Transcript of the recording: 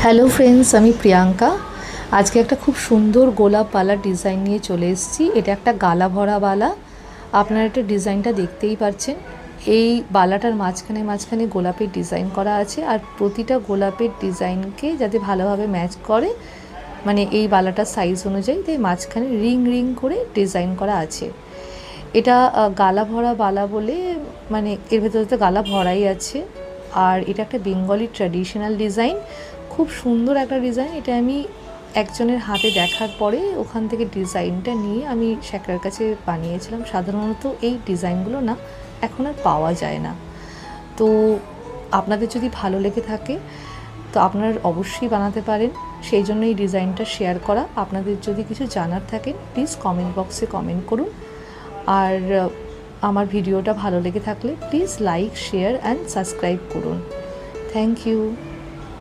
Hello friends, আমি প্রিয়াঙ্কা। আজকে একটা খুব সুন্দর গোলাপ বালা ডিজাইন নিয়ে চলে এসেছি। এটা একটা গালা ভরা বালা। আপনারা এটা ডিজাইনটা দেখতেই পাচ্ছেন। এই বালাটার মাঝখানে মাঝখানে গোলাপের ডিজাইন করা আছে, আর প্রতিটা গোলাপের ডিজাইনকে যাতে ভালোভাবে ম্যাচ করে, মানে এই বালাটার সাইজ অনুযায়ী, তাই মাঝখানে রিং রিং করে ডিজাইন করা আছে। এটা গালা ভরা বালা বলে, মানে এর ভেতরে তো গালা ভরাই আছে। আর এটা একটা বেঙ্গলি ট্র্যাডিশনাল ডিজাইন, খুব সুন্দর একটা ডিজাইন। এটা আমি একজনের হাতে দেখার পরে ওখান থেকে ডিজাইনটা নিয়ে আমি শ্যাকরার কাছে বানিয়েছিলাম। সাধারণত এই ডিজাইনগুলো না এখন আর পাওয়া যায় না। তো আপনাদের যদি ভালো লেগে থাকে তো আপনারা অবশ্যই বানাতে পারেন, সেই জন্য এই ডিজাইনটা শেয়ার করা। আপনাদের যদি কিছু জানার থাকে প্লিজ কমেন্ট বক্সে কমেন্ট করুন। আর আমার ভিডিওটা ভালো লেগে থাকলে please like, share and subscribe করুন। Thank you.